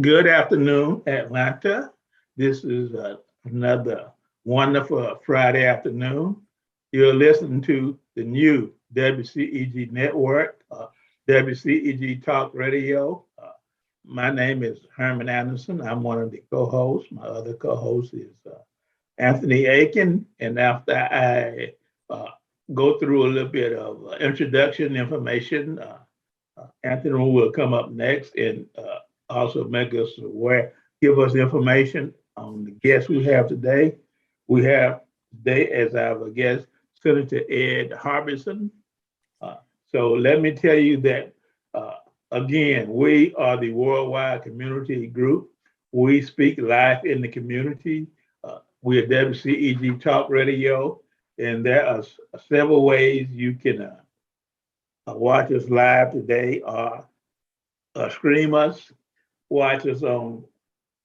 Good afternoon, Atlanta. This is another wonderful Friday afternoon. You're listening to the new WCEG Network, WCEG Talk Radio. My name is Herman Anderson. I'm one of the co-hosts. My other co-host is Anthony Aiken. And after I go through a little bit of introduction information, Anthony will come up next and also make us aware, give us information on the guests we have today. We have today as our guest Senator Ed Harbison. So let me tell you that, again, we are the Worldwide Community Group. We speak live in the community. We are WCEG Talk Radio, and there are several ways you can watch us live today or stream us. Watch us on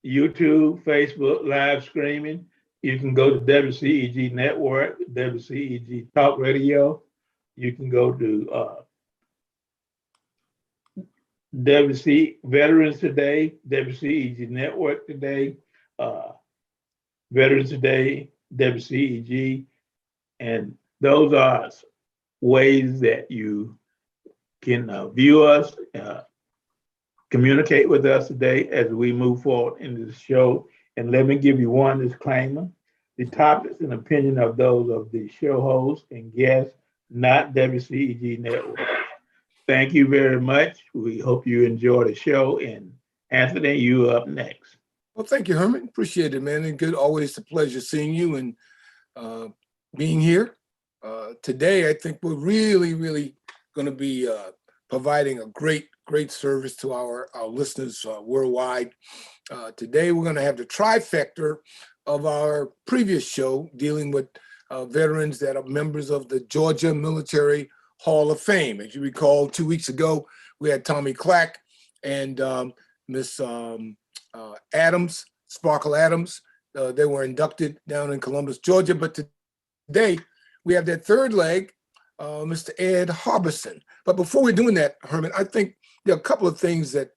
YouTube, Facebook, live streaming. You can go to WCEG Network, WCEG Talk Radio. You can go to WC Veterans Today, WCEG Network Today, Veterans Today, WCEG, and those are ways that you can view us, communicate with us today as we move forward into the show. And let me give you one disclaimer. The topics and opinion of those of the show hosts and guests, not WCEG Network. Thank you very much. We hope you enjoy the show. And Anthony, you up next. Well, thank you, Herman. Appreciate it, man. And good, always a pleasure seeing you and being here. Today, I think we're really going to be providing a great service to our listeners worldwide. Today, we're going to have the trifecta of our previous show dealing with veterans that are members of the Georgia Military Hall of Fame. As you recall, 2 weeks ago, we had Tommy Clack and Miss Adams, Sparkle Adams. They were inducted down in Columbus, Georgia. But today, we have that third leg, Mr. Ed Harbison. But before we're doing that, Herman, I think there are a couple of things that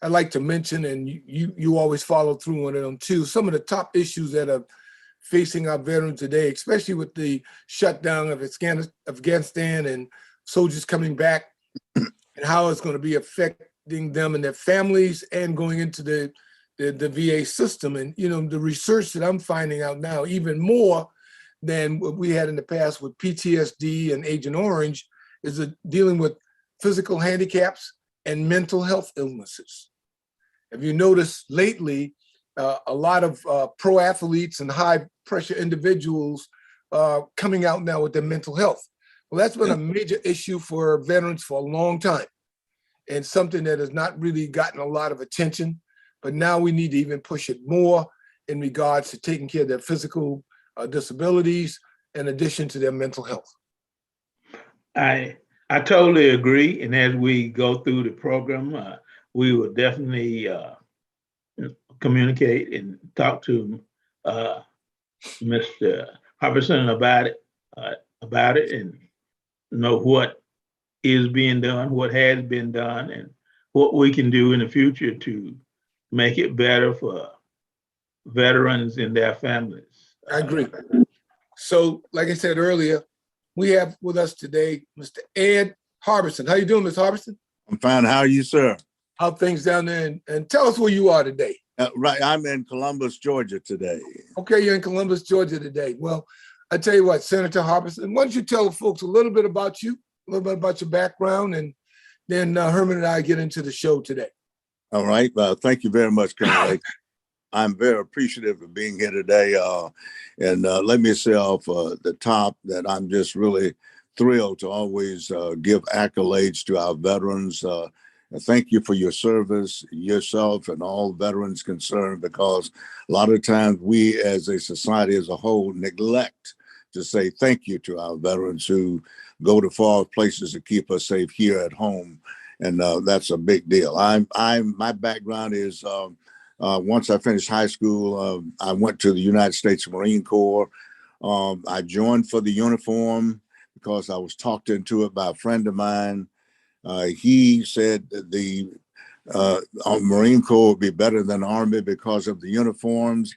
I'd like to mention, and you always follow through on them too. Some of the top issues that are facing our veterans today, especially with the shutdown of Afghanistan and soldiers coming back, and how it's going to be affecting them and their families and going into the VA system. And, you know, the research that I'm finding out now, even more than what we had in the past with PTSD and Agent Orange, is dealing with physical handicaps and mental health illnesses. If you notice lately, a lot of pro athletes and high pressure individuals coming out now with their mental health. Well, that's been a major issue for veterans for a long time, and something that has not really gotten a lot of attention. But now we need to even push it more in regards to taking care of their physical disabilities in addition to their mental health. I totally agree. And as we go through the program, we will definitely communicate and talk to Mr. Harbison about it, and know what is being done, what has been done, and what we can do in the future to make it better for veterans and their families. I agree. So, like I said earlier, we have with us today Mr. Ed Harbison. How you doing, Mr. Harbison? I'm fine. How are you, sir? How things down there? And tell us where you are today. Right. I'm in Columbus, Georgia today. Okay, you're in Columbus, Georgia today. Well, I tell you what, Senator Harbison, why don't you tell the folks a little bit about you, a little bit about your background, and then Herman and I get into the show today. All right. Thank you very much, Colonel. I'm very appreciative of being here today. And let me say off the top that I'm just really thrilled to always give accolades to our veterans. Thank you for your service, yourself and all veterans concerned, because a lot of times we as a society as a whole neglect to say thank you to our veterans who go to far places to keep us safe here at home. And that's a big deal. My background is once I finished high school, I went to the United States Marine Corps. I joined for the uniform because I was talked into it by a friend of mine. He said that the Marine Corps would be better than Army because of the uniforms.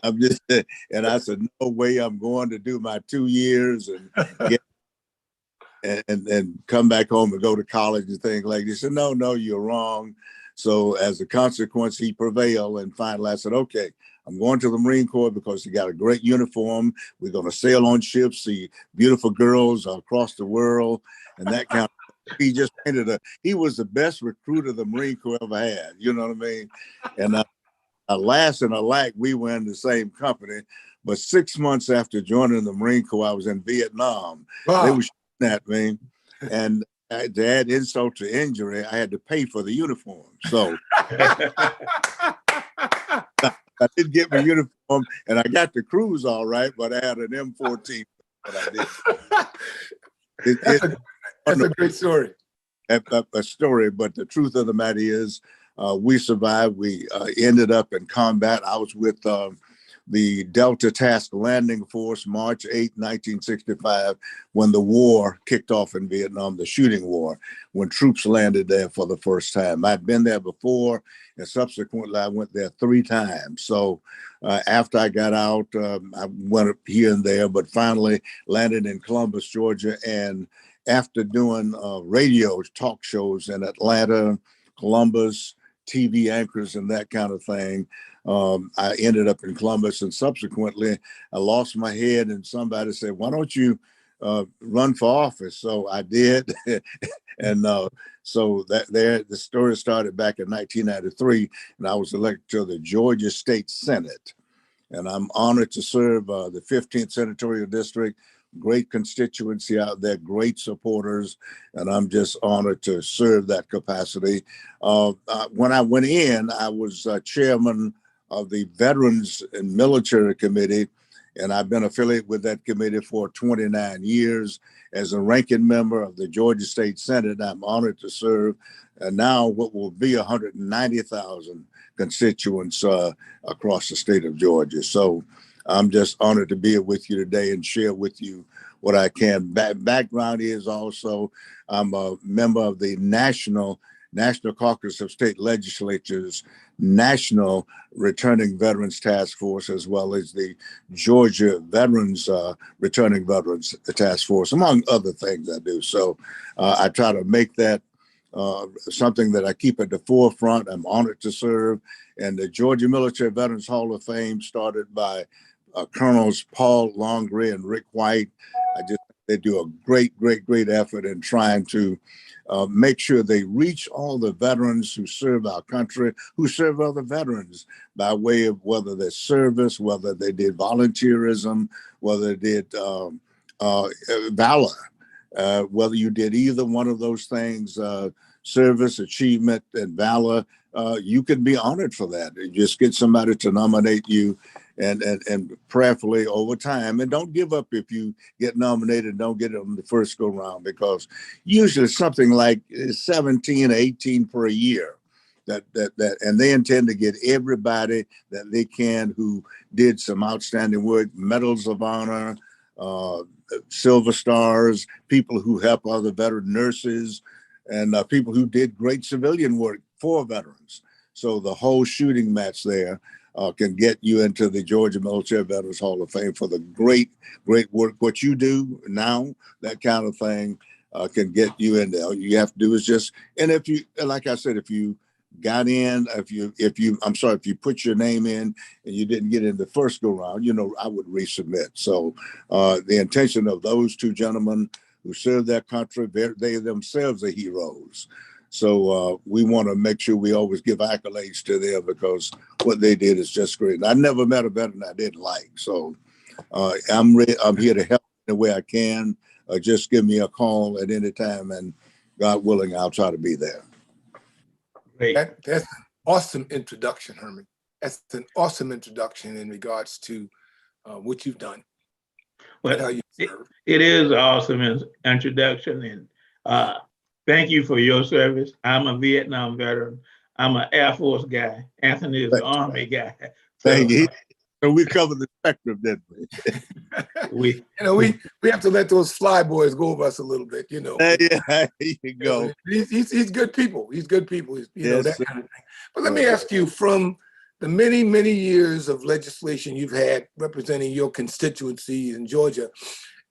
I'm just, and I said, no way, I'm going to do my 2 years and get and come back home and go to college and things like this. He said, no, you're wrong. So as a consequence, he prevailed. And finally I said, okay, I'm going to the Marine Corps because he got a great uniform. We're going to sail on ships, see beautiful girls across the world and that kind of. He just he was the best recruiter the Marine Corps ever had. You know what I mean? And alas and alack, we were in the same company. But 6 months after joining the Marine Corps, I was in Vietnam. Wow. They were shooting at me. And to add insult to injury, I had to pay for the uniform. So I did get my uniform and I got the cruise all right, but I had an M14. But I did. That's a great story. A story, but the truth of the matter is, we survived. We ended up in combat. I was with the Delta Task Landing Force, March 8, 1965, when the war kicked off in Vietnam, the shooting war, when troops landed there for the first time. I'd been there before, and subsequently I went there 3 times. So after I got out, I went up here and there, but finally landed in Columbus, Georgia. And after doing radio talk shows in Atlanta, Columbus, TV anchors and that kind of thing, I ended up in Columbus, and subsequently I lost my head and somebody said, why don't you run for office? So I did. And so the story started back in 1993, and I was elected to the Georgia State Senate. And I'm honored to serve the 15th Senatorial District. Great constituency out there, great supporters, and I'm just honored to serve that capacity. When I went in, I was chairman of the Veterans and Military Committee, and I've been affiliated with that committee for 29 years. As a ranking member of the Georgia State Senate, I'm honored to serve now what will be 190,000 constituents across the state of Georgia. So I'm just honored to be here with you today and share with you what I can. Background is also I'm a member of the National Caucus of State Legislators, National Returning Veterans Task Force, as well as the Georgia Veterans Returning Veterans Task Force, among other things I do. So I try to make that something that I keep at the forefront. I'm honored to serve. And the Georgia Military Veterans Hall of Fame, started by Colonels Paul Longray and Rick White. They do a great effort in trying to make sure they reach all the veterans who serve our country, who serve other veterans by way of whether their service, whether they did volunteerism, whether they did valor, whether you did either one of those things, service, achievement, and valor, you can be honored for that. You just get somebody to nominate you, and prayerfully over time. And don't give up if you get nominated. Don't get it on the first go round, because usually something like 17 or 18 per year. And they intend to get everybody that they can who did some outstanding work, medals of honor, silver stars, people who help other veteran nurses, and people who did great civilian work for veterans. So the whole shooting match there can get you into the Georgia Military Veterans Hall of Fame for the great work. What you do now, that kind of thing, can get you in there. All you have to do is just, and if you, like I said, if you got in, if you put your name in and you didn't get in the first go round, I would resubmit. So the intention of those 2 gentlemen who served their country, they themselves are heroes. So we want to make sure we always give accolades to them, because what they did is just great. And I never met a veteran I didn't like. So I'm here to help in the way I can. Just give me a call at any time, and God willing, I'll try to be there. Great. That's an awesome introduction, Herman. That's an awesome introduction in regards to what you've done. Well, how you serve. It is an awesome introduction, and thank you for your service. I'm a Vietnam veteran. I'm an Air Force guy. Anthony is an Army guy. So, Thank you. So we covered the spectrum, didn't we? We, we have to let those fly boys go over us a little bit, Yeah, there you go. He's good people. He's good people. Yes, That sir. kind of thing. But let me ask you, from the many, many years of legislation you've had representing your constituency in Georgia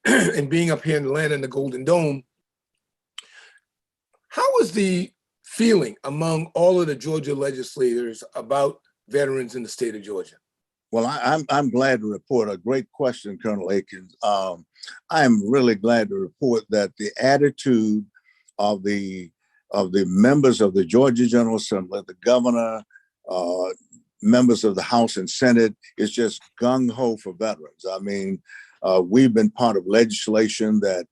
and being up here in the land in the Golden Dome, how was the feeling among all of the Georgia legislators about veterans in the state of Georgia? Well, I'm glad to report a great question, Colonel Aiken. I am really glad to report that the attitude of the members of the Georgia General Assembly, the governor, members of the House and Senate is just gung ho for veterans. I mean, we've been part of legislation that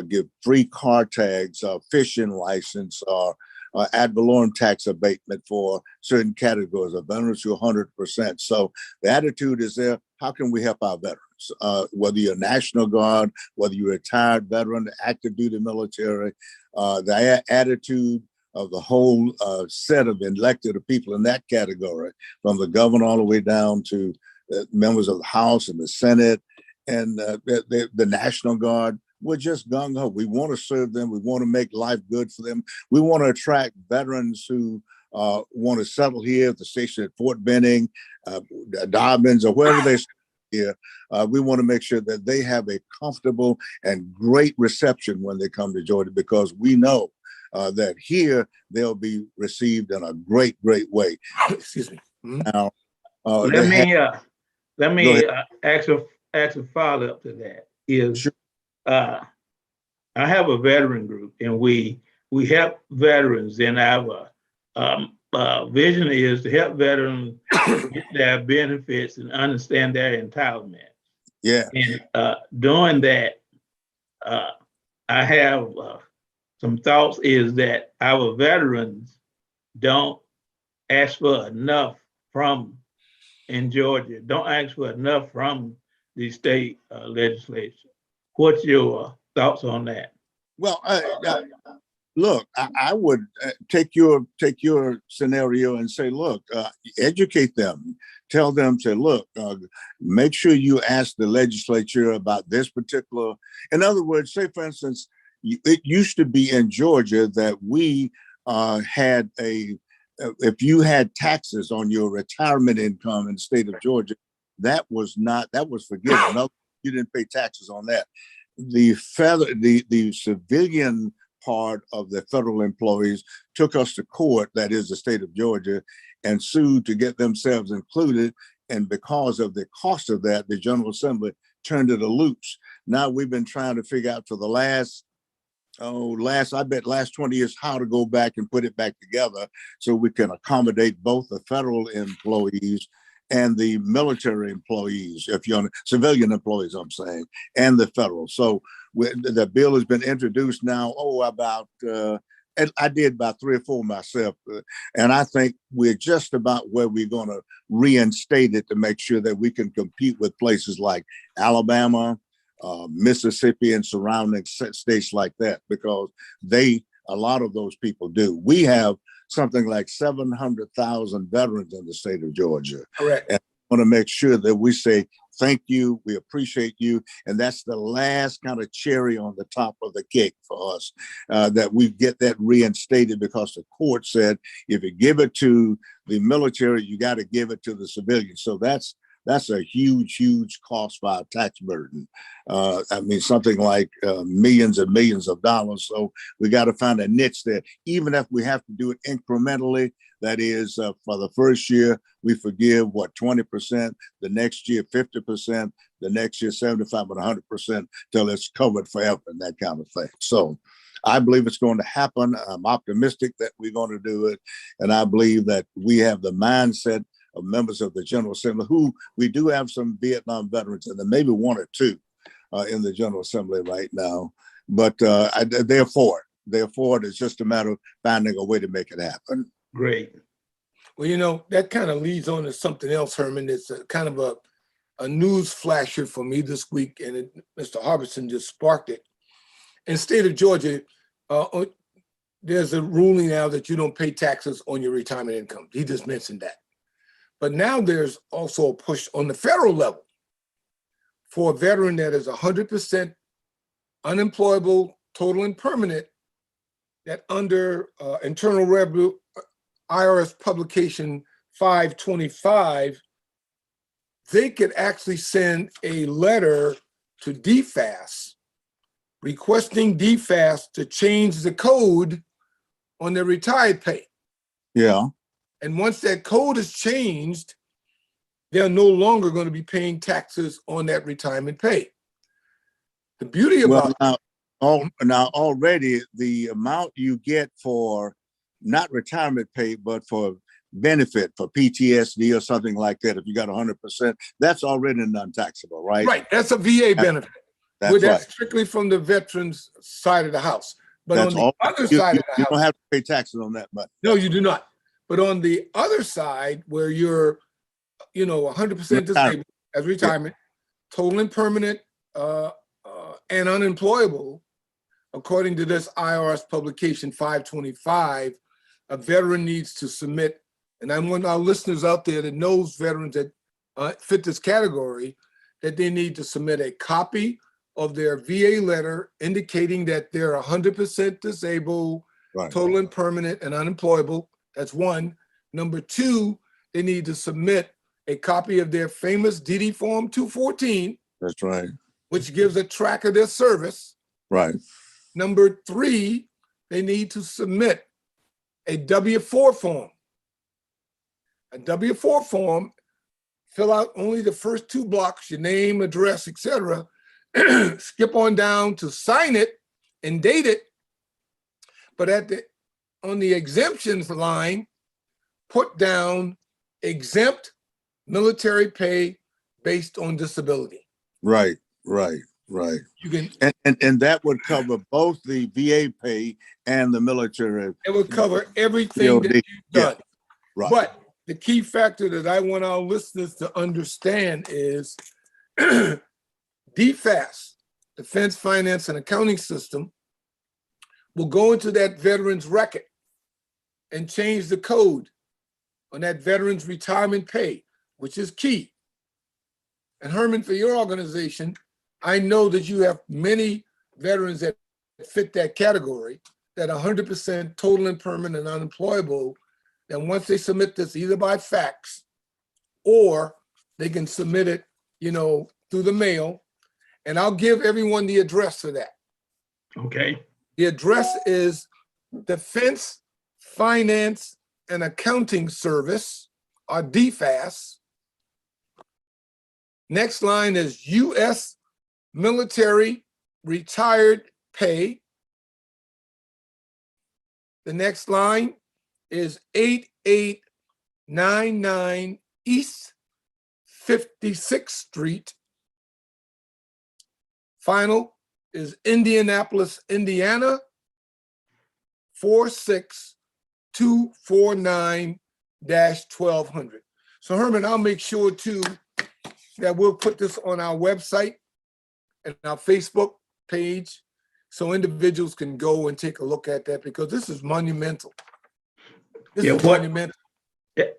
give free car tags, fishing license, or ad valorem tax abatement for certain categories of veterans to 100%. So the attitude is there. How can we help our veterans? Whether you're National Guard, whether you're a retired veteran, active duty military, the attitude of the whole set of elected people in that category, from the governor all the way down to members of the House and the Senate and the National Guard. We're just gung ho. We want to serve them. We want to make life good for them. We want to attract veterans who want to settle here at the station at Fort Benning, Dobbins, or wherever they here. We want to make sure that they have a comfortable and great reception when they come to Georgia, because we know that here they'll be received in a great, great way. Excuse me. Now, let me ask a follow up to that. Sure. I have a veteran group, and we help veterans. And our vision is to help veterans get their benefits and understand their entitlement. Yeah. And doing that, I have some thoughts is that our veterans don't ask for enough from in Georgia, don't ask for enough from the state legislature. What's your thoughts on that? Well, look, I would take your scenario and say, look, educate them, tell them, say, look, make sure you ask the legislature about this particular. In other words, say, for instance, it used to be in Georgia that we had if you had taxes on your retirement income in the state of Georgia, that was forgiven. No, you didn't pay taxes on that. The civilian part of the federal employees took us to court, that is the state of Georgia, and sued to get themselves included. And because of the cost of that, the General Assembly turned it loose. Now we've been trying to figure out for the last 20 years how to go back and put it back together so we can accommodate both the federal employees and the military employees, if you're on civilian employees, I'm saying, and the federal. So the bill has been introduced now, and I did about 3 or 4 myself. And I think we're just about where we're going to reinstate it to make sure that we can compete with places like Alabama, Mississippi, and surrounding states like that, because a lot of those people do. We have something like 700,000 veterans in the state of Georgia. Correct. And I want to make sure that we say, thank you, we appreciate you. And that's the last kind of cherry on the top of the cake for us, that we get that reinstated, because the court said, if you give it to the military, you got to give it to the civilians. So that's a huge, huge cost for our tax burden. I mean, something like millions and millions of dollars. So we got to find a niche there, even if we have to do it incrementally. That is, for the first year, we forgive 20%, the next year 50%, the next year 75 and 100% till it's covered forever, and that kind of thing. So I believe it's going to happen. I'm optimistic that we're going to do it. And I believe that we have the mindset of members of the General Assembly, who we do have some Vietnam veterans, and there maybe 1 or 2 in the General Assembly right now, but they're for it. They're for it. It's just a matter of finding a way to make it happen. Great. Well, that kind of leads on to something else, Herman. It's kind of a news flasher for me this week, and Mr. Harbison just sparked it. In the state of Georgia, there's a ruling now that you don't pay taxes on your retirement income. He just mentioned that. But now there's also a push on the federal level for a veteran that is 100% unemployable, total and permanent, that under Internal Revenue IRS publication 525, they could actually send a letter to DFAS requesting DFAS to change the code on their retired pay. Yeah. And once that code is changed, they're no longer going to be paying taxes on that retirement pay. The beauty about now already the amount you get for not retirement pay, but for benefit for PTSD or something like that, if you got 100%, that's already non-taxable, right? Right, that's a VA benefit. That's right. Strictly from the veterans side of the house. But That's on the other side of the you house, don't have to pay taxes on that much. no, you do not. But on the other side, where you're, 100% disabled as retirement, total and permanent, and unemployable, according to this IRS publication 525, a veteran needs to submit, and I want our listeners out there that knows veterans that fit this category, that they need to submit a copy of their VA letter indicating that they're 100% disabled, Right. total and permanent, and unemployable. That's one. Number two, they need to submit a copy of their famous DD Form 214, That's right. which gives a track of their service. Right. Number three, they need to submit a W-4 form. A W-4 form, fill out only the first two blocks, your name, address, etc. Skip on down to sign it and date it. But on the exemptions line, put down exempt military pay based on disability. Right. You can. And that would cover both the VA pay and the military. It would cover everything that you've done. Yeah. Right. But the key factor that I want our listeners to understand is DFAS, Defense Finance and Accounting System, will go into that veteran's record and change the code on that veteran's retirement pay, which is key. And Herman, for your organization, I know that you have many veterans that fit that category, that 100% total and permanent and unemployable. And once they submit this either by fax or they can submit it, through the mail, and I'll give everyone the address for that. Okay. The address is Defense Finance and Accounting Service, or DFAS. Next line is U.S. Military Retired Pay. The next line is 8899 East 56th Street. Final is Indianapolis, Indiana, 46249-1200. So Herman, I'll make sure too that we'll put this on our website and our Facebook page so individuals can go and take a look at that, because this is monumental. This is monumental.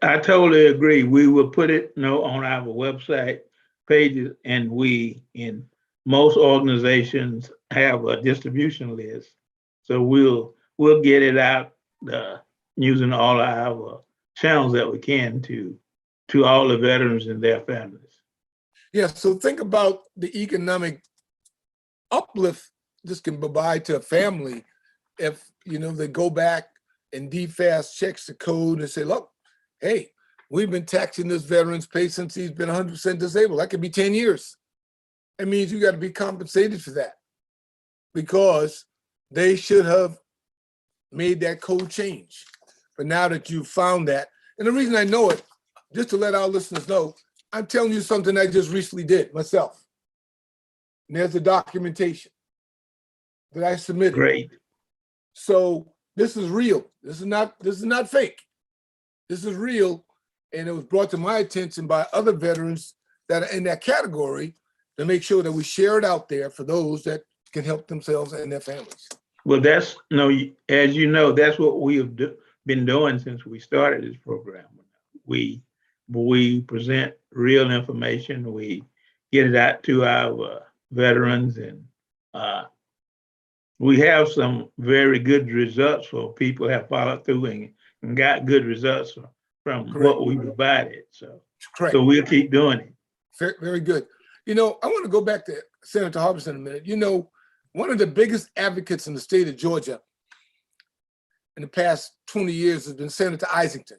I totally agree. We will put it on our website pages, and we in most organizations have a distribution list. So we'll get it out using all our channels that we can to all the veterans and their families. Yeah, so think about the economic uplift this can provide to a family if they go back and DFAS checks the code and say, look, hey, we've been taxing this veteran's pay since he's been 100% disabled. That could be 10 years. That means you got to be compensated for that, because they should have made that code change. But now that you've found that, and the reason I know it, just to let our listeners know, I'm telling you something I just recently did myself. And there's the documentation that I submitted. Great. So this is real. This is not fake. This is real. And it was brought to my attention by other veterans that are in that category to make sure that we share it out there for those that can help themselves and their families. Well, that's, as you know, that's what we have been doing since we started this program. We we present real information. We get it out to our veterans, and we have some very good results for people who have followed through and got good results from what we provided. So we'll keep doing it. Very, very good. You know, I want to go back to Senator Harbison in a minute. You know, one of the biggest advocates in the state of Georgia in the past 20 years has been Senator Isington,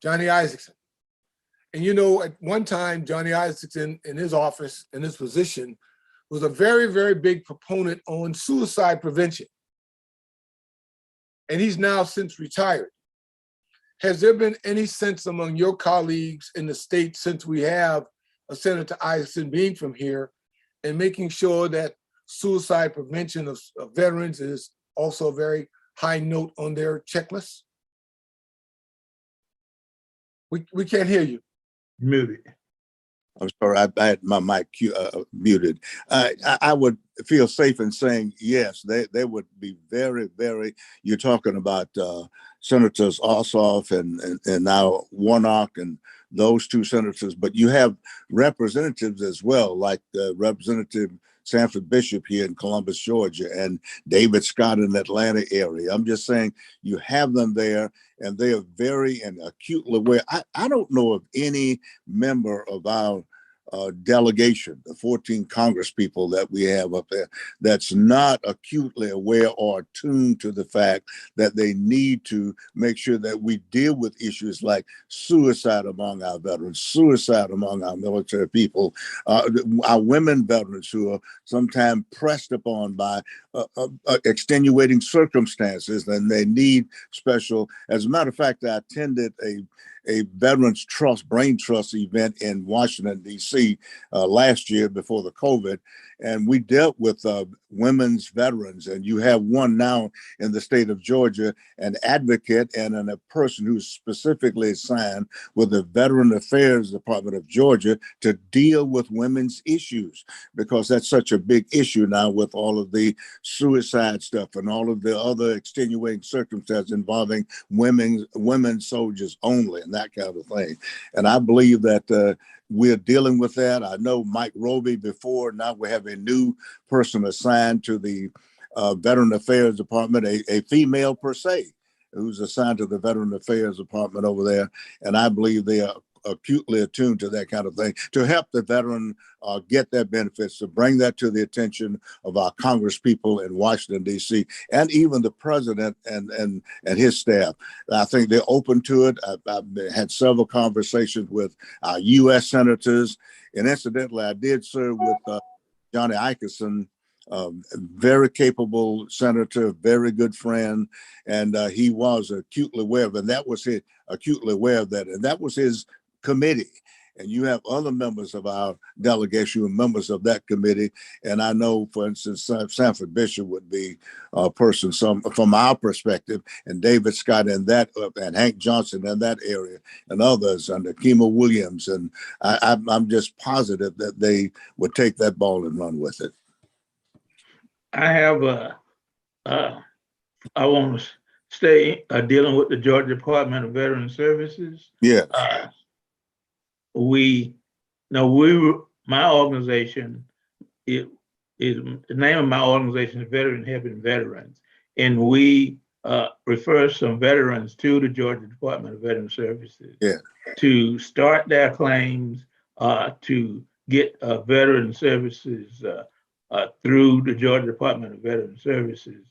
Johnny Isakson. And you know, at one time, Johnny Isakson in his office, in his position, was a very, very big proponent on suicide prevention. And he's now since retired. Has there been any sense among your colleagues in the state, since we have a Senator Isakson being from here, and making sure that suicide prevention of veterans is also a very high note on their checklist? We can't hear you. Muted. I'm sorry, I had my mic muted. I would feel safe in saying yes, they would be very, very, you're talking about Senators Ossoff and now Warnock and those two senators, but you have representatives as well, like Representative Sanford Bishop here in Columbus, Georgia, and David Scott in the Atlanta area. I'm just saying you have them there, and they are very and acutely aware. I don't know of any member of our delegation, the 14 Congress people that we have up there, that's not acutely aware or attuned to the fact that they need to make sure that we deal with issues like suicide among our veterans, suicide among our military people, our women veterans who are sometimes pressed upon by extenuating circumstances, and they need special. As a matter of fact, I attended a Veterans Trust, Brain Trust event in Washington, D.C. Last year before the COVID, and we dealt with women's veterans, and you have one now in the state of Georgia, an advocate and a person who's specifically assigned with the Veteran Affairs Department of Georgia to deal with women's issues, because that's such a big issue now with all of the suicide stuff and all of the other extenuating circumstances involving women soldiers only and that kind of thing. And I believe that we're dealing with that. I know Mike Roby before. Now we have a new person assigned to the Veteran Affairs Department, a female per se, who's assigned to the Veteran Affairs Department over there. And I believe they are acutely attuned to that kind of thing to help the veteran get their benefits, to bring that to the attention of our Congress people in Washington, D.C., and even the president and his staff. I think they're open to it. I've had several conversations with our U.S. senators, and incidentally, I did serve with Johnny Aiken, very capable senator, very good friend, and he was acutely aware of it. And that was his acutely aware of that, and that was his committee. And you have other members of our delegation who are members of that committee. And I know, for instance, Sanford Bishop would be a person from our perspective, and David Scott in that, and Hank Johnson in that area, and others under Kima Williams. And I'm just positive that they would take that ball and run with it. I have I want to stay dealing with the Georgia Department of Veteran Services. Yeah. My organization, the name of my organization is Veteran Helping Veterans, and we refer some veterans to the Georgia Department of Veteran Services to start their claims, to get veteran services through the Georgia Department of Veteran Services,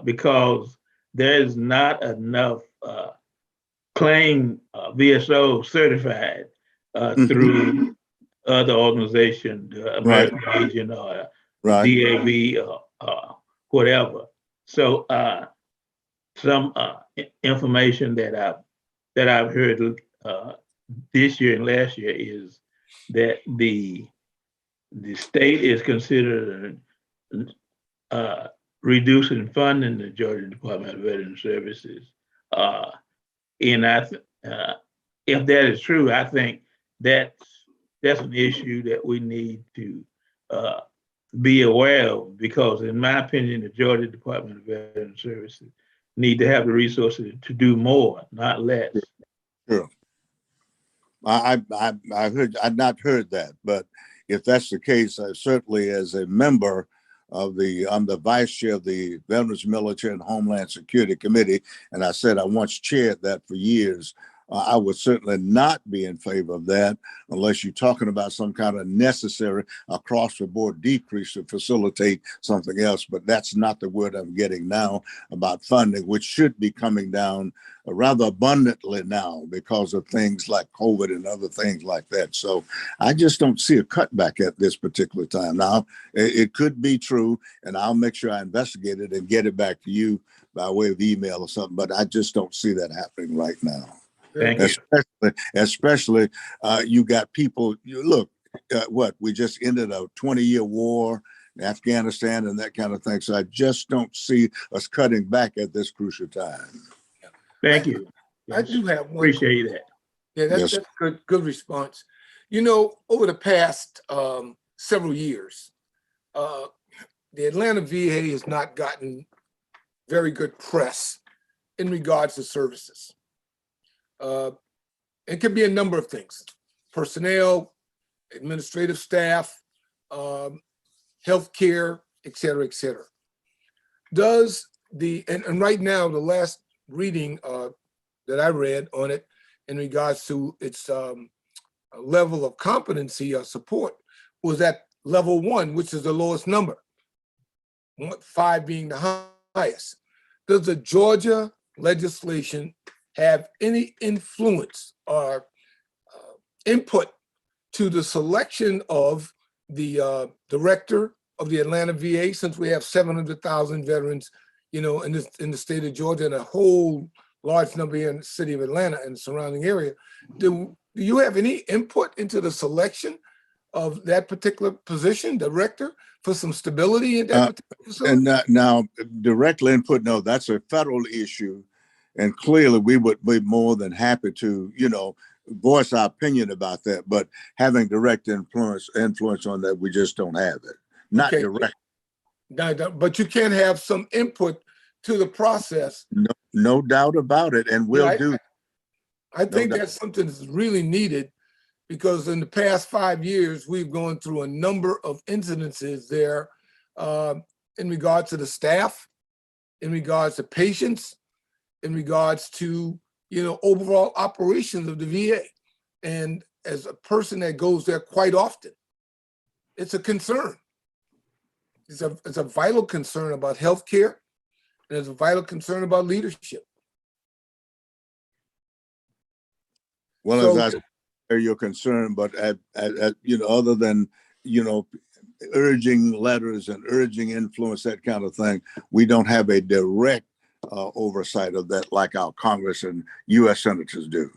because there's not enough claim VSO certified through other organizations, American Legion or DAV or whatever. So some information that I've heard this year and last year is that the state is considering reducing funding the Georgia Department of Veteran Services. And if that is true, I think that's an issue that we need to be aware of, because in my opinion, the Georgia Department of Veteran Services need to have the resources to do more, not less. Sure. I'd not heard that, but if that's the case, I certainly, as a member of I'm the vice chair of the Veterans Military and Homeland Security Committee, and I said I once chaired that for years. I would certainly not be in favor of that unless you're talking about some kind of necessary across the board decrease to facilitate something else. But that's not the word I'm getting now about funding, which should be coming down rather abundantly now because of things like COVID and other things like that. So I just don't see a cutback at this particular time. Now, it could be true, and I'll make sure I investigate it and get it back to you by way of email or something, but I just don't see that happening right now. Thank you. Especially, you got people, look, we just ended a 20-year war in Afghanistan and that kind of thing. So I just don't see us cutting back at this crucial time. Thank you. I do have one. Appreciate that. Yeah, that's good response. You know, over the past several years, the Atlanta VA has not gotten very good press in regards to services. It could be a number of things: personnel, administrative staff, healthcare, et cetera, et cetera. Does and right now, the last reading that I read on it in regards to its level of competency or support was at level 1, which is the lowest number, 5 being the highest. Does the Georgia legislation have any influence or input to the selection of the director of the Atlanta VA, since we have 700,000 veterans, you know, in the state of Georgia and a whole large number here in the city of Atlanta and the surrounding area? Do you have any input into the selection of that particular position, director, for some stability in that particular facility? And now, directly input, no, that's a federal issue. And clearly, we would be more than happy to, you know, voice our opinion about that. But having direct influence on that, we just don't have it. Not direct. But you can have some input to the process. No doubt about it, and we'll do. I think that's something that's really needed, because in the past 5 years, we've gone through a number of incidences there in regards to the staff, in regards to patients, in regards to, you know, overall operations of the VA. And as a person that goes there quite often, it's a concern. It's a vital concern about healthcare, and it's a vital concern about leadership. Well, so, as I share your concern, but you know, other than, you know, urging letters and urging influence, that kind of thing, we don't have a direct oversight of that like our Congress and U.S. senators do.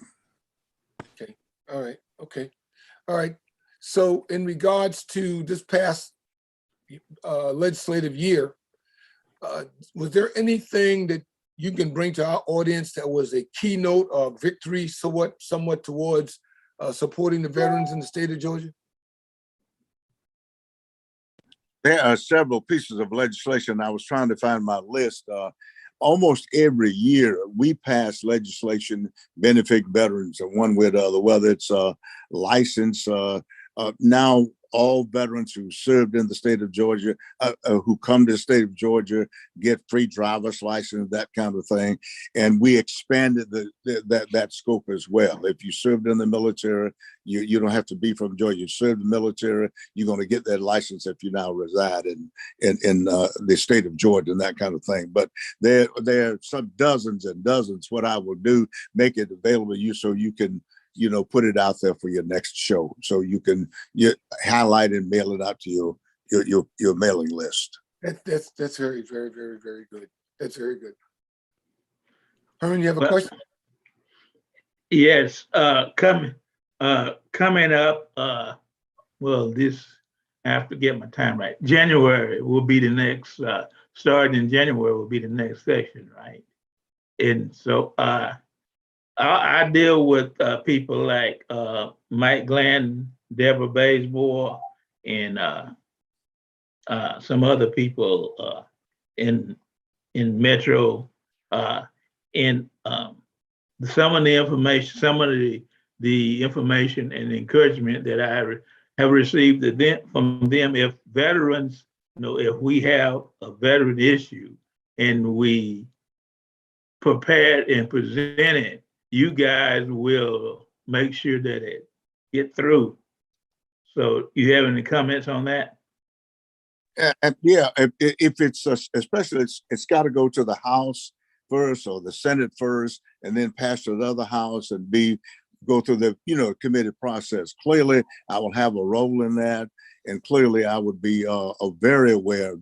Okay. All right. Okay. All right. So in regards to this past legislative year, was there anything that you can bring to our audience that was a keynote or victory somewhat towards supporting the veterans in the state of Georgia? There are several pieces of legislation. I was trying to find my list. Almost every year we pass legislation benefiting veterans in one way or the other, whether it's license. Now all veterans who served in the state of Georgia, who come to the state of Georgia, get free driver's license, that kind of thing. And we expanded that scope as well. If you served in the military, you don't have to be from Georgia. You served in the military, you're going to get that license if you now reside in the state of Georgia and that kind of thing. But there are some dozens and dozens. What I will do, make it available to you so you can, you know, put it out there for your next show, so you can highlight and mail it out to your mailing list. That's very, very, very, very good. That's very good. Herman, you have a question? Yes, coming up. Well, this, I have to get my time right. January will be the next. Starting in January will be the next session, right? And so I deal with people like Mike Glenn, Deborah Baysmore, and some other people in Metro. And some of the information, some of the the information and encouragement that have received from them. If veterans, if we have a veteran issue and we prepare it and present it, you guys will make sure that it get through. So you have any comments on that? Yeah, if it's especially it's got to go to the House first or the Senate first, and then pass to the other House and go through the committee process. Clearly, I will have a role in that, and clearly I would be very aware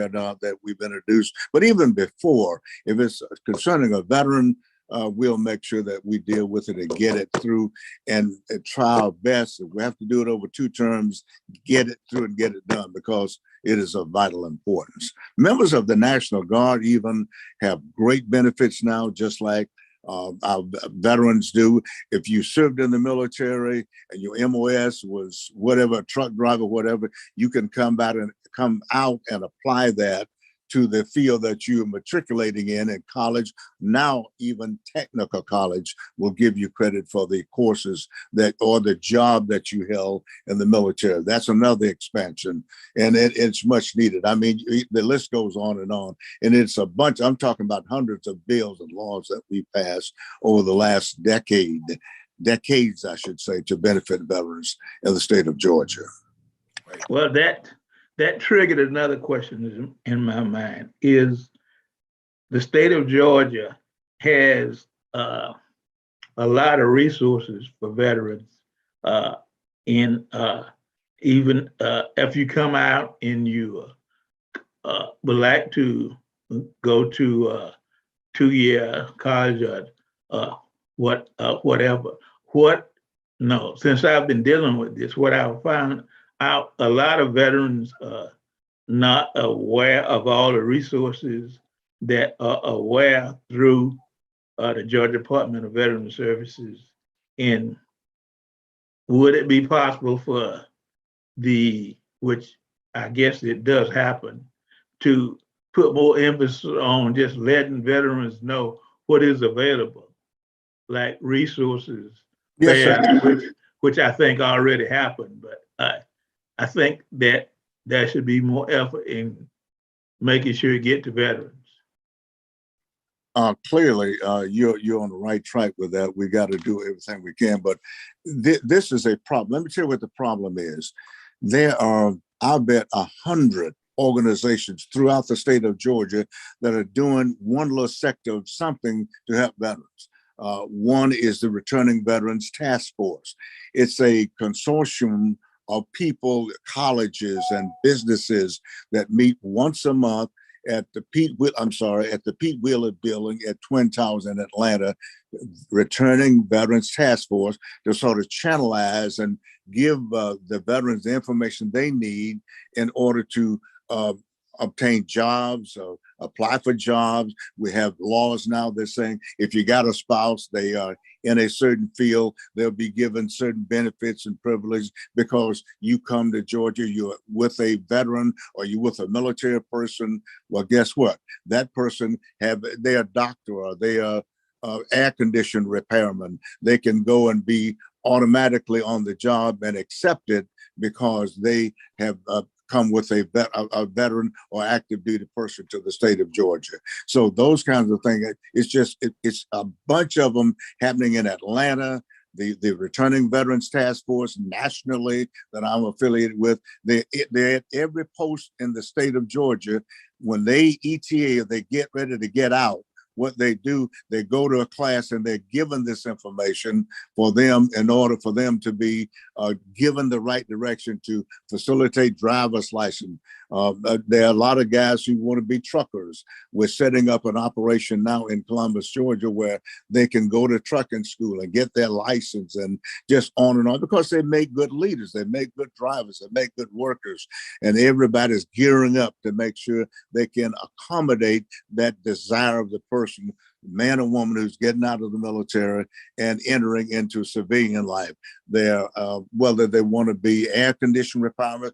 now that we've introduced. But even before, if it's concerning a veteran, we'll make sure that we deal with it and get it through and try our best. If we have to do it over 2 terms, get it through and get it done, because it is of vital importance. Members of the National Guard even have great benefits now, just like our veterans do. If you served in the military and your MOS was whatever, truck driver, whatever, you can come out and apply that to the field that you're matriculating in college. Now, even technical college will give you credit for the courses or the job that you held in the military. That's another expansion, and it's much needed. I mean, the list goes on, and it's a bunch. I'm talking about hundreds of bills and laws that we passed over the last decades, I should say, to benefit veterans in the state of Georgia. Well, that triggered another question in my mind. Is the state of Georgia has a lot of resources for veterans, even if you come out and you would like to go to 2-year college or whatever. Since I've been dealing with this, what I've found out, a lot of veterans are not aware of all the resources that are aware through the Georgia Department of Veteran Services. And would it be possible for which I guess it does happen, to put more emphasis on just letting veterans know what is available, like resources, fairs, which I think already happened, but I think that there should be more effort in making sure you get to veterans. Clearly, you're on the right track with that. We got to do everything we can, but this is a problem. Let me tell you what the problem is. There are, I'll bet, 100 organizations throughout the state of Georgia that are doing one little sector of something to help veterans. One is the Returning Veterans Task Force. It's a consortium of people, colleges and businesses that meet once a month at the Pete Wheeler Building at Twin Towers in Atlanta, Returning Veterans Task Force, to sort of channelize and give the veterans the information they need in order to obtain jobs, apply for jobs. We have laws now that saying if you got a spouse, they are in a certain field, they'll be given certain benefits and privileges because you come to Georgia, you're with a veteran or you're with a military person. Well, guess what? That person they're a doctor or they are air condition repairman. They can go and be automatically on the job and accepted because they have come with a veteran or active duty person to the state of Georgia. So those kinds of things, it's a bunch of them happening in Atlanta. The Returning Veterans Task Force nationally that I'm affiliated with, they're at every post in the state of Georgia. When they ETA, they get ready to get out, what they do, they go to a class and they're given this information for them in order for them to be given the right direction to facilitate driver's license. There are a lot of guys who want to be truckers. We're setting up an operation now in Columbus, Georgia, where they can go to trucking school and get their license and just on and on, because they make good leaders, they make good drivers, they make good workers, and everybody's gearing up to make sure they can accommodate that desire of the person, man or woman, who's getting out of the military and entering into civilian life. They're whether they want to be air condition repairman,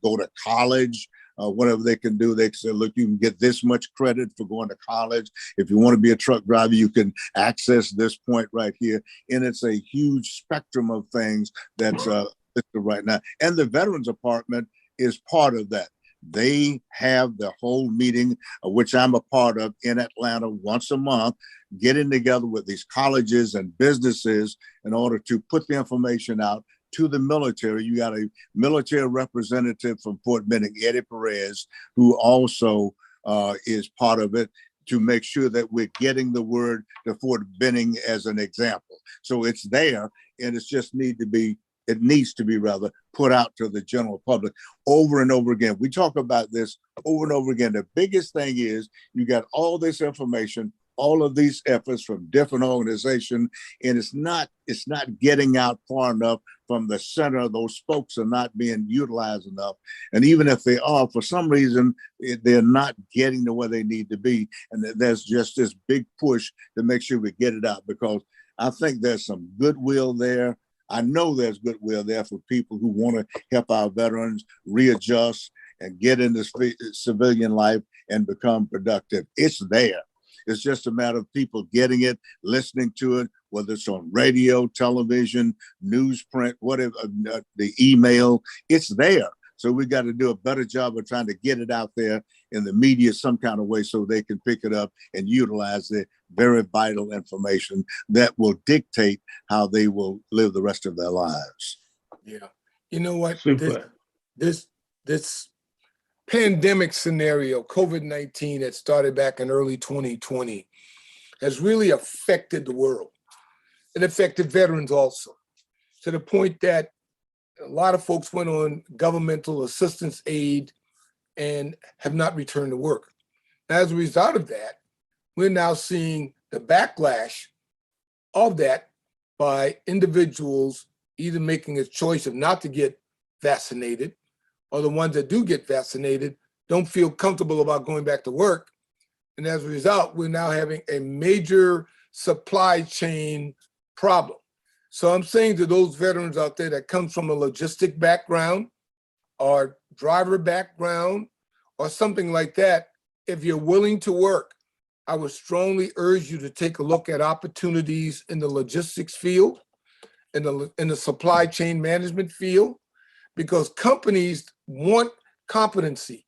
go to college, whatever they can do. They can say, look, you can get this much credit for going to college. If you want to be a truck driver, you can access this point right here. And it's a huge spectrum of things that's listed right now. And the Veterans Department is part of that. They have the whole meeting, which I'm a part of in Atlanta once a month, getting together with these colleges and businesses in order to put the information out to the military. You got a military representative from Fort Benning, Eddie Perez, who also is part of it, to make sure that we're getting the word to Fort Benning as an example. So it's there, and it's just it needs to be rather put out to the general public over and over again. We talk about this over and over again. The biggest thing is you got all this information, all of these efforts from different organizations, and it's not getting out far enough from the center. Those spokes are not being utilized enough. And even if they are, for some reason, they're not getting to where they need to be. And there's just this big push to make sure we get it out, because I think there's some goodwill there. I know there's goodwill there for people who want to help our veterans readjust and get into civilian life and become productive. It's there. It's just a matter of people getting it, listening to it, whether it's on radio, television, newsprint, whatever, the email, it's there. So we got to do a better job of trying to get it out there in the media some kind of way so they can pick it up and utilize the very vital information that will dictate how they will live the rest of their lives. Yeah. You know what? Super. This pandemic scenario, COVID-19, that started back in early 2020, has really affected the world. It affected veterans also, to the point that a lot of folks went on governmental assistance aid and have not returned to work. As a result of that, we're now seeing the backlash of that by individuals either making a choice of not to get vaccinated, or the ones that do get vaccinated don't feel comfortable about going back to work. And as a result, we're now having a major supply chain problem. So I'm saying to those veterans out there that come from a logistic background or driver background or something like that, if you're willing to work, I would strongly urge you to take a look at opportunities in the logistics field, in the supply chain management field, because companies want competency.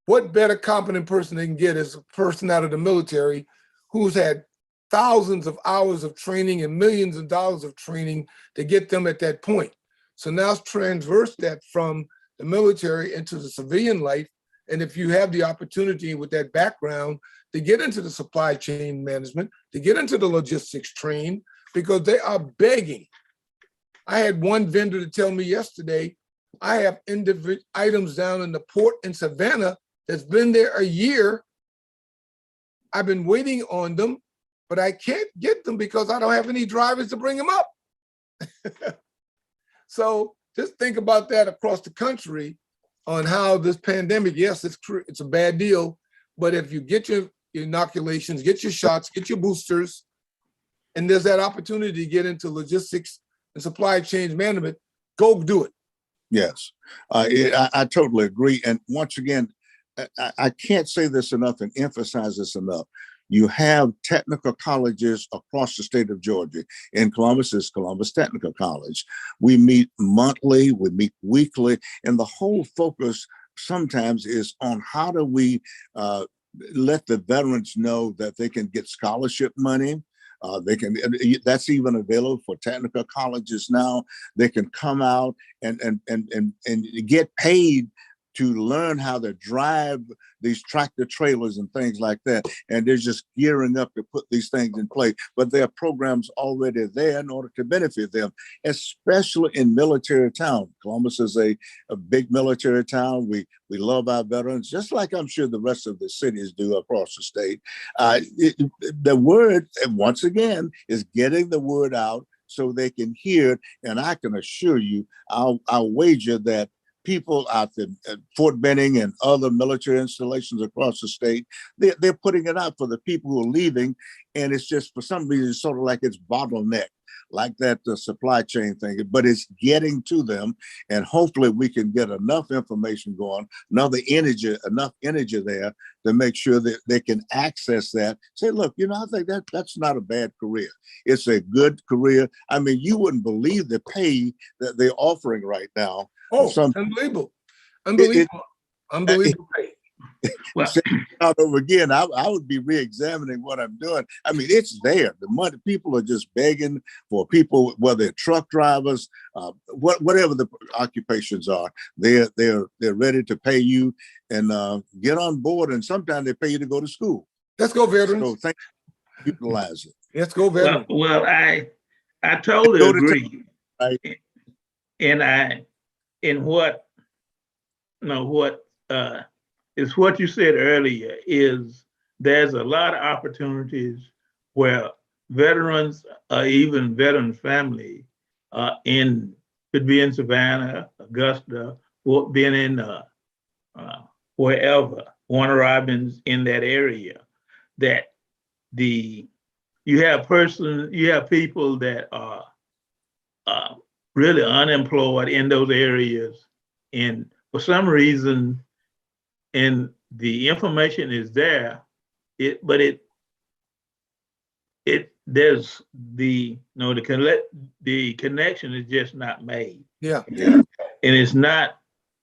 What better competent person they can get is a person out of the military who's had thousands of hours of training and millions of dollars of training to get them at that point. So now transverse that from the military into the civilian life. And if you have the opportunity with that background to get into the supply chain management, to get into the logistics train, because they are begging. I had one vendor to tell me yesterday, I have items down in the port in Savannah that's been there a year. I've been waiting on them, but I can't get them because I don't have any drivers to bring them up. So just think about that across the country on how this pandemic, yes, it's a bad deal, but if you get your inoculations, get your shots, get your boosters, and there's that opportunity to get into logistics and supply chain management, go do it. Yes, I totally agree. And once again, I can't say this enough and emphasize this enough. You have technical colleges across the state of Georgia. In Columbus is Columbus Technical College. We meet monthly, we meet weekly, and the whole focus sometimes is on how do we let the veterans know that they can get scholarship money. That's even available for technical colleges now. They can come out and get paid to learn how to drive these tractor trailers and things like that. And they're just gearing up to put these things in place. But there are programs already there in order to benefit them, especially in military town. Columbus is a big military town. We love our veterans, just like I'm sure the rest of the cities do across the state. The word, once again, is getting the word out so they can hear it. And I can assure you, I'll wager that people out there at Fort Benning and other military installations across the state, they're putting it out for the people who are leaving. And it's just, for some reason, sort of like it's bottleneck. like that supply chain thing, but it's getting to them, and hopefully we can get enough information going, enough energy there to make sure that they can access that. Say, look, I think that's not a bad career. It's a good career. I mean, you wouldn't believe the pay that they're offering right now. Oh, unbelievable. Unbelievable pay. Well, out over again, I would be re-examining what I'm doing. I mean, it's there. The money, people are just begging for people, whether they're truck drivers, whatever the occupations are, they're ready to pay you and get on board. And sometimes they pay you to go to school. Let's go, veterans. So thank you, utilize it. Let's go, veterans. Well, I totally agree. Right. And what is what you said earlier is there's a lot of opportunities where veterans, even veteran family, could be in Savannah, Augusta, or been in wherever, Warner Robins, in that area, that you have people that are really unemployed in those areas, and for some reason, and the information is there, there's the connection is just not made. Yeah. And it's not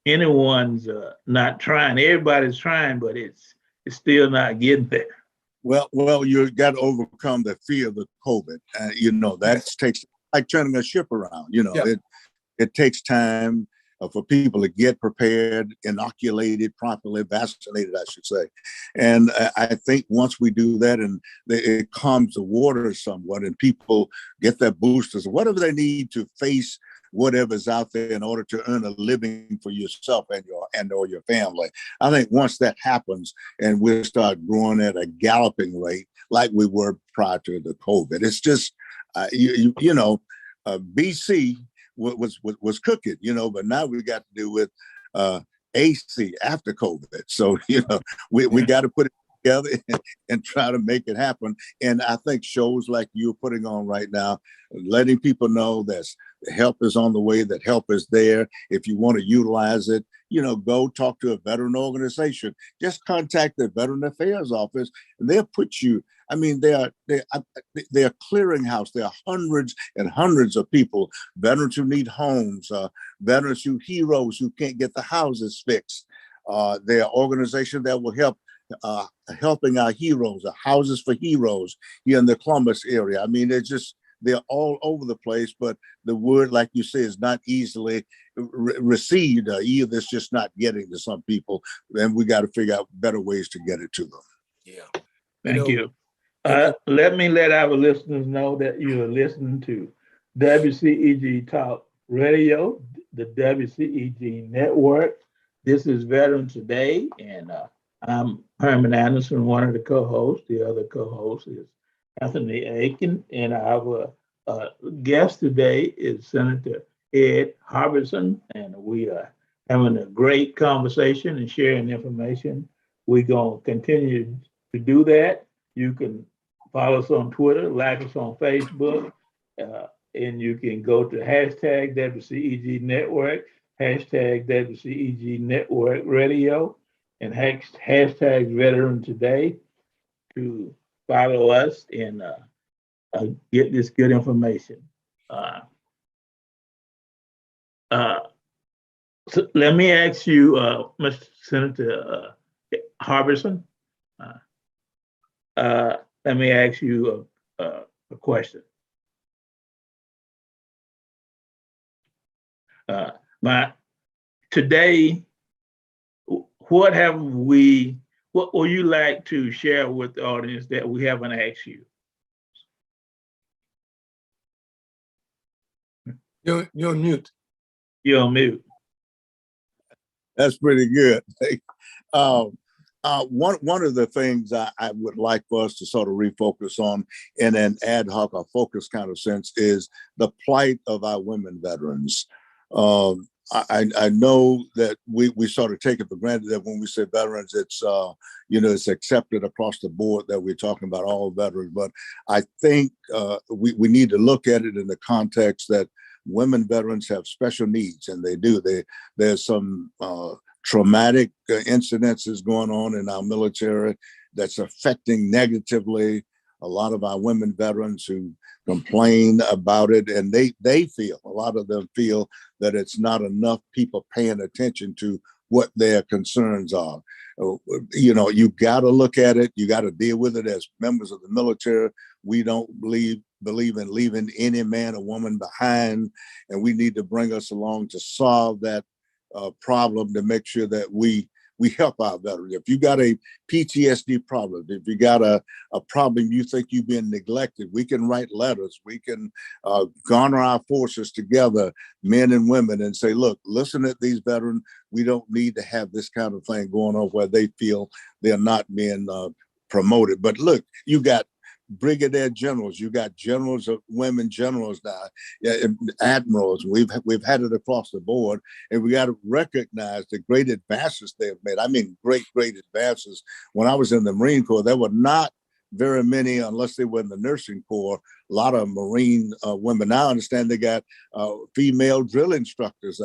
anyone's not trying. Everybody's trying, but it's still not getting there. Well, you got to overcome the fear of the COVID. That takes, like turning a ship around. It takes time for people to get prepared, inoculated, properly vaccinated, I should say. And I think once we do that, and it calms the water somewhat, and people get their boosters, whatever they need to face whatever's out there in order to earn a living for yourself and or your family. I think once that happens, and we'll start growing at a galloping rate like we were prior to the COVID, it's just BC was cooking, but now we got to do with AC after COVID. So we got to put it together and try to make it happen. And I think shows like you're putting on right now, letting people know that help is on the way, that help is there. If you want to utilize it, go talk to a veteran organization. Just contact the Veteran Affairs Office, and they'll put you. I mean, they're clearinghouse. There are hundreds and hundreds of people, veterans who need homes, veterans heroes who can't get the houses fixed. There are organizations that will help helping our heroes, houses for heroes here in the Columbus area. I mean, they're all over the place, but the word, like you say, is not easily received. Either it's just not getting to some people, and we got to figure out better ways to get it to them. Yeah. Thank you. Let me let our listeners know that you are listening to WCEG Talk Radio, the WCEG Network. This is Veterans Today, and I'm Herman Anderson, one of the co-hosts. The other co-host is Anthony Aiken, and our guest today is Senator Ed Harbison, and we are having a great conversation and sharing information. We're going to continue to do that. You can follow us on Twitter, like us on Facebook, and you can go to hashtag WCEG Network, hashtag WCEG Network Radio, and hashtag Veteran Today to follow us and get this good information. So let me ask you, Mr. Senator Harbison, let me ask you a question. Today, what would you like to share with the audience that we haven't asked you? You're on mute. You're on mute. That's pretty good. One of the things I would like for us to sort of refocus on in an ad hoc or focus kind of sense is the plight of our women veterans. I know that we sort of take it for granted that when we say veterans, it's it's accepted across the board that we're talking about all veterans. But I think we need to look at it in the context that women veterans have special needs, and they do. There's some traumatic incidences going on in our military that's affecting negatively a lot of our women veterans who complain about it, and a lot of them feel that it's not enough people paying attention to what their concerns are. You got to look at it. You got to deal with it as members of the military. We don't believe in leaving any man or woman behind, and we need to bring us along to solve that problem, to make sure that we help our veterans. If you got a PTSD problem, if you got a problem you think you've been neglected, we can write letters. We can garner our forces together, men and women, and say, look, listen at these veterans. We don't need to have this kind of thing going on where they feel they're not being promoted. But look, you got brigadier generals, you got generals of women generals now, admirals. We've had it across the board, and we got to recognize the great advances they've made. I mean, great advances. When I was in the Marine Corps, there were not very many, unless they were in the nursing corps, a lot of Marine women. Now I understand they got female drill instructors.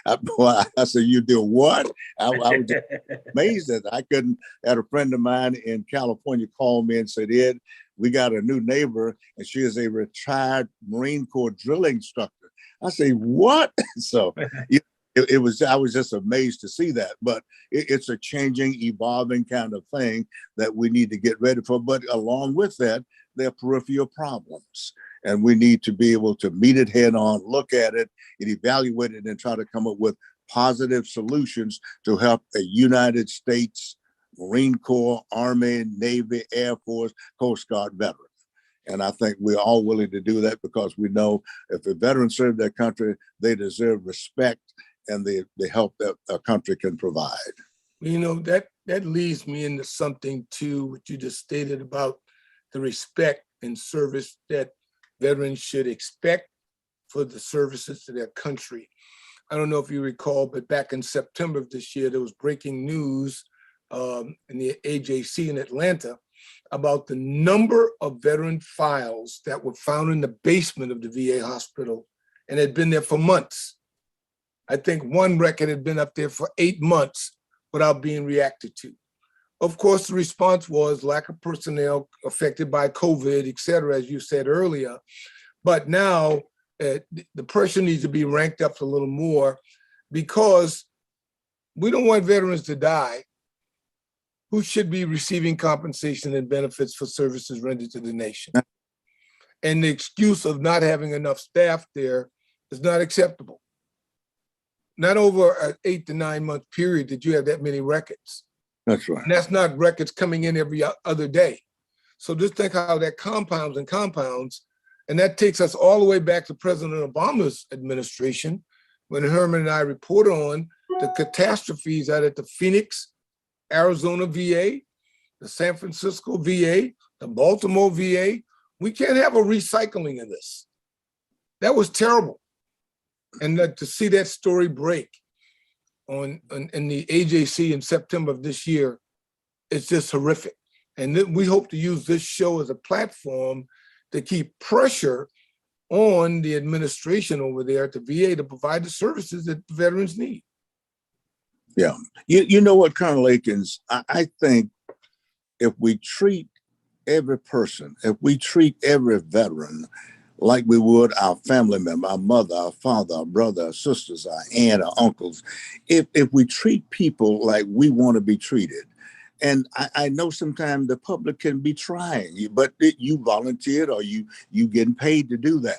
I said, you do what? I was just amazed that I couldn't. Had a friend of mine in California call me and said, Ed, we got a new neighbor, and she is a retired Marine Corps drill instructor. I say, what? So I was just amazed to see that. But it's a changing, evolving kind of thing that we need to get ready for. But along with that, there are peripheral problems, and we need to be able to meet it head on, look at it, and evaluate it, and try to come up with positive solutions to help a United States Marine Corps, Army, Navy, Air Force, Coast Guard veteran. And I think we're all willing to do that because we know if a veteran served their country, they deserve respect and the help that a country can provide. That leads me into something too, what you just stated about the respect and service that veterans should expect for the services to their country. I don't know if you recall, but back in September of this year, there was breaking news in the AJC in Atlanta about the number of veteran files that were found in the basement of the VA hospital and had been there for months. I think one record had been up there for 8 months without being reacted to. Of course, the response was lack of personnel affected by COVID, et cetera, as you said earlier. But now the pressure needs to be ranked up a little more because we don't want veterans to die who should be receiving compensation and benefits for services rendered to the nation. And the excuse of not having enough staff there is not acceptable. Not over an 8 to 9 month period did you have that many records. That's right. And that's not records coming in every other day. So just think how that compounds, and that takes us all the way back to President Obama's administration, when Herman and I report on the catastrophes out at the Phoenix, Arizona VA, the San Francisco VA, the Baltimore VA. We can't have a recycling of this. That was terrible. And to see that story break in the AJC in September of this year, it's just horrific. And then we hope to use this show as a platform to keep pressure on the administration over there at the VA to provide the services that the veterans need. Yeah. You know what, Colonel Aikens, I think if we treat every person, if we treat every veteran like we would our family member, our mother, our father, our brother, our sisters, our aunt, our uncles, if we treat people like we want to be treated, and I know sometimes the public can be trying, but you volunteered or you getting paid to do that.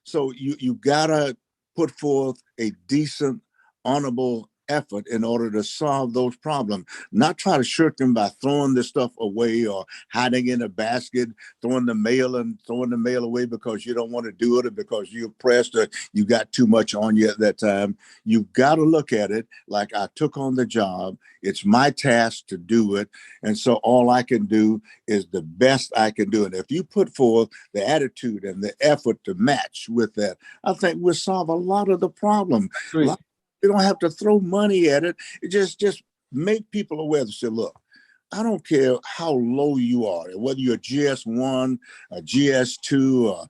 So you gotta put forth a decent, honorable effort in order to solve those problems, not try to shirk them by throwing this stuff away or hiding in a basket, throwing the mail away because you don't want to do it or because you're pressed or you got too much on you at that time. You've got to look at it like I took on the job. It's my task to do it. And so all I can do is the best I can do. And if you put forth the attitude and the effort to match with that, I think we'll solve a lot of the problem. We don't have to throw money at it. It just make people aware to say, look, I don't care how low you are, whether you're a GS1, a GS2,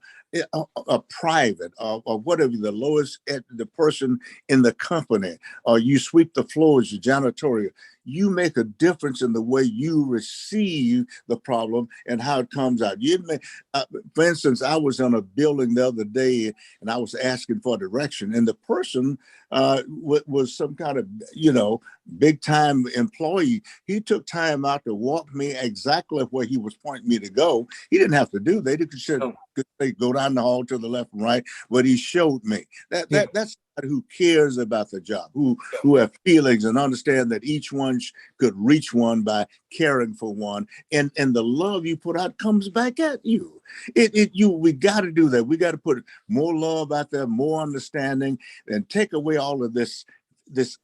a private, or whatever, the lowest, the person in the company, or you sweep the floors, your janitorial. You make a difference in the way you receive the problem and how it comes out. For instance, I was in a building the other day and I was asking for direction, and the person was some kind of, big time employee. He took time out to walk me exactly where he was pointing me to go. He didn't have to do that. He could say, go down the hall to the left and right, but he showed me. That's who cares about the job, who have feelings and understand that each one could reach one by caring for one, and the love you put out comes back at you. We got to do that. We got to put more love out there, more understanding, and take away all of this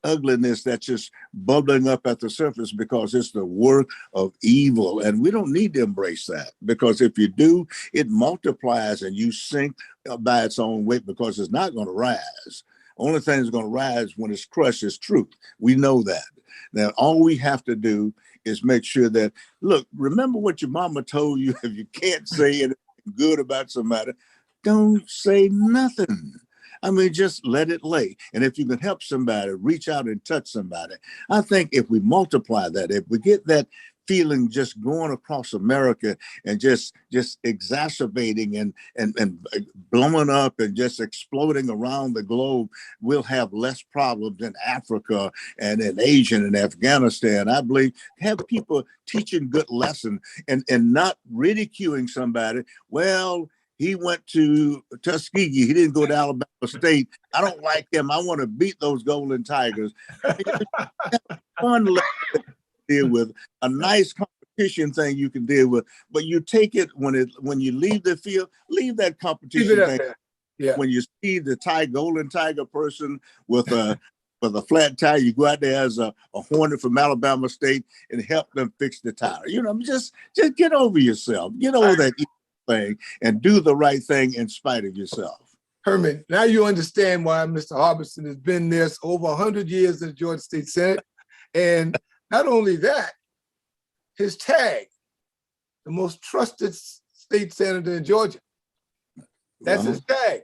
ugliness that's just bubbling up at the surface because it's the work of evil. And we don't need to embrace that, because if you do, it multiplies and you sink by its own weight, because it's not going to rise. Only thing that's going to rise when it's crushed is truth. We know that. Now, all we have to do is make sure that, look, remember what your mama told you. If you can't say anything good about somebody, don't say nothing. I mean, just let it lay. And if you can help somebody, reach out and touch somebody. I think if we multiply that, if we get that feeling just going across America and just exacerbating and blowing up and just exploding around the globe, we'll have less problems in Africa and in Asia and Afghanistan. I believe have people teaching good lesson and not ridiculing somebody. Well, he went to Tuskegee. He didn't go to Alabama State. I don't like him. I want to beat those Golden Tigers. Fun lesson to deal with, a nice competition thing you can deal with, but you take it when you leave the field, leave that competition thing. Yeah. When you see the Golden Tiger person with a flat tire, you go out there as a Hornet from Alabama State and help them fix the tire. Just get over yourself. Get over that thing and do the right thing in spite of yourself. Herman, now you understand why Mr. Harbison has been there over 100 years in the Georgia State Senate. And not only that, his tag, the most trusted state senator in Georgia. That's his tag.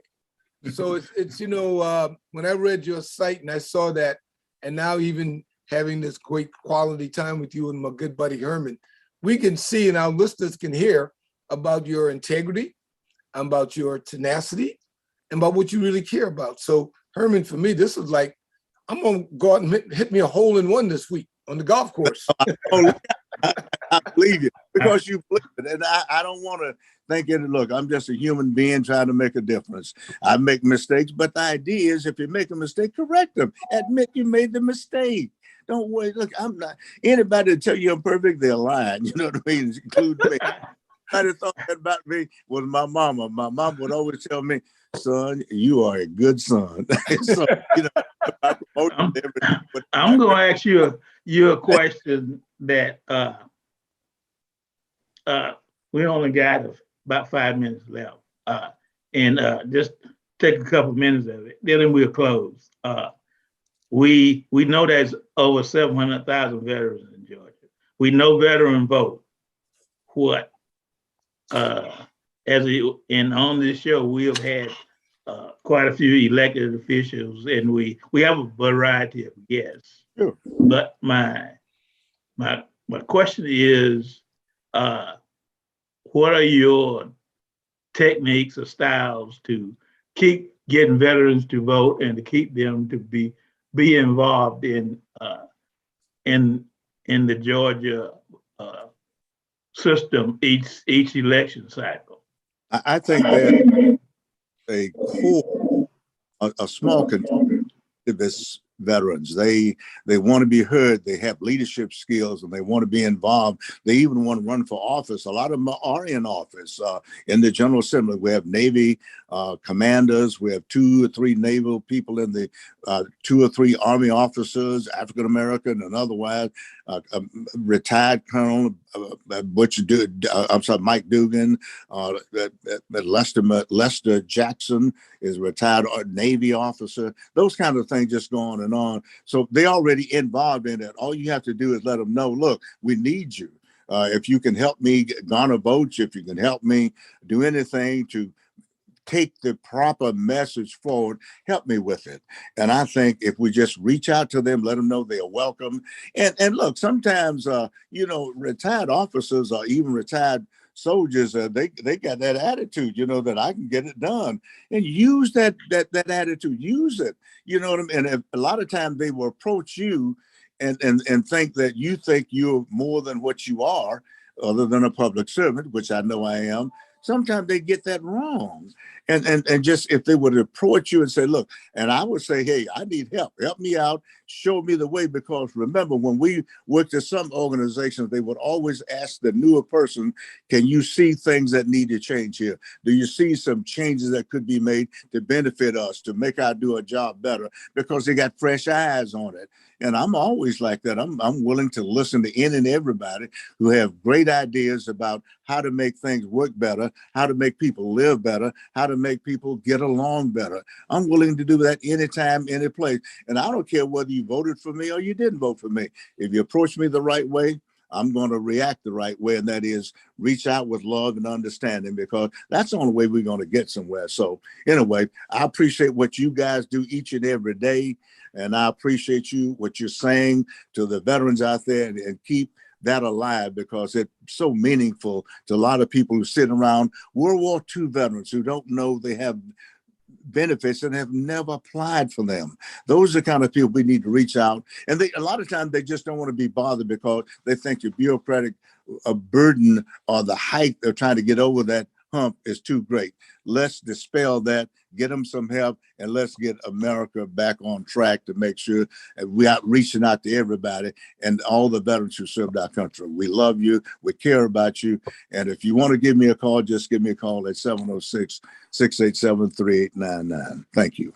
So it's when I read your site and I saw that, and now even having this great quality time with you and my good buddy Herman, we can see and our listeners can hear about your integrity, about your tenacity, and about what you really care about. So Herman, for me, this was like, I'm gonna go out and hit me a hole in one this week on the golf course. I believe you, because you believe it. And I don't want to think it. Look, I'm just a human being trying to make a difference. I make mistakes, but the idea is if you make a mistake, correct them. Admit you made the mistake. Don't worry. Look, I'm not anybody to tell you I'm perfect, they're lying. You know what I mean? Include me. I thought that about me was my mama. My mom would always tell me, son, you are a good son. So, I'm going to ask you a question that we only got about 5 minutes left, and just take a couple minutes of it. Then we'll close. We know there's over 700,000 veterans in Georgia. We know veteran vote. What? And on this show, we have had quite a few elected officials, and we have a variety of guests. Sure. But my question is, what are your techniques or styles to keep getting veterans to vote and to keep them to be involved in the Georgia system each election cycle? I think that a core, a small contingent of this veterans. They want to be heard. They have leadership skills and they want to be involved. They even want to run for office. A lot of them are in office in the General Assembly. We have Navy commanders. We have 2 or 3 naval people in the 2 or 3 Army officers, African American and otherwise. Retired Colonel Mike Dugan, Lester Jackson is a retired Navy officer. Those kind of things just go on and on. So they're already involved in it. All you have to do is let them know, look, we need you. If you can help me garner votes, if you can help me do anything to take the proper message forward, help me with it. And I think if we just reach out to them, let them know they are welcome. And look, sometimes, retired officers or even retired soldiers, they got that attitude, that I can get it done, and use that attitude, use it, you know what I mean? And a lot of times they will approach you and think that you think you're more than what you are, other than a public servant, which I know I am. Sometimes they get that wrong. And just if they would approach you and say, look, and I would say, hey, I need help me out, show me the way. Because remember, when we worked at some organizations, they would always ask the newer person, can you see things that need to change here? Do you see some changes that could be made to benefit us, to make our do a job better? Because they got fresh eyes on it. And I'm always like that. I'm willing to listen to any and everybody who have great ideas about how to make things work better, how to make people live better, how to make people get along better. I'm willing to do that anytime, any place. And I don't care whether you voted for me or you didn't vote for me. If you approach me the right way, I'm going to react the right way, and that is reach out with love and understanding, because that's the only way we're going to get somewhere. So anyway, I appreciate what you guys do each and every day, and I appreciate what you're saying to the veterans out there, and keep that alive, because it's so meaningful to a lot of people who sit around World War II veterans who don't know they have benefits and have never applied for them. Those are the kind of people we need to reach out. And a lot of times they just don't want to be bothered because they think your bureaucratic burden or the height they're trying to get over that hump is too great. Let's dispel that, get them some help, and let's get America back on track to make sure we are reaching out to everybody and all the veterans who served our country. We love you. We care about you. And if you want to give me a call, just give me a call at 706-687-3899. Thank you.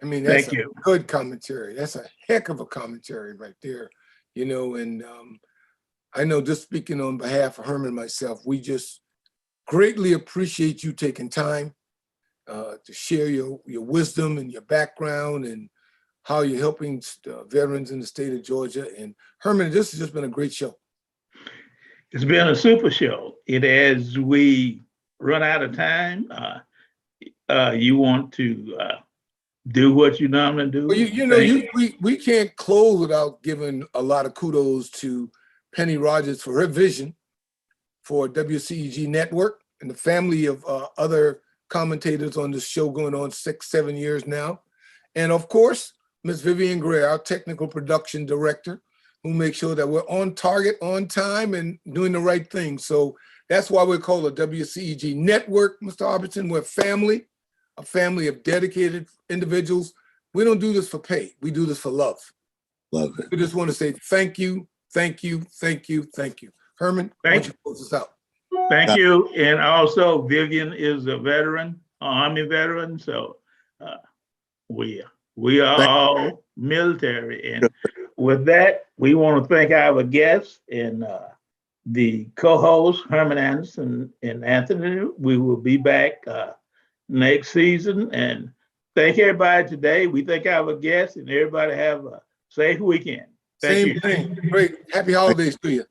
I mean, that's a good commentary. That's a heck of a commentary right there, and I know, just speaking on behalf of Herman and myself, we just greatly appreciate you taking time to share your wisdom and your background and how you're helping veterans in the state of Georgia. And Herman, this has just been a great show. It's been a super show. As we run out of time, you want to do what you normally do? Well, we can't close without giving a lot of kudos to Penny Rogers for her vision for WCEG Network and the family of other commentators on this show going on 6-7 years now. And of course, Ms. Vivian Gray, our technical production director, who makes sure that we're on target, on time, and doing the right thing. So that's why we're called a WCEG Network, Mr. Harbison. We're a family of dedicated individuals. We don't do this for pay. We do this for love. Love it. We just want to say thank you, thank you, thank you, thank you. Herman, why don't you close us out? Thank you. And also, Vivian is a veteran, Army veteran. So we are all military. And with that, we want to thank our guests and the co-hosts, Herman Anderson and Anthony. We will be back next season. And thank everybody today. We thank our guests, and everybody have a safe weekend. Thank you. Same thing. Great. Happy holidays to you.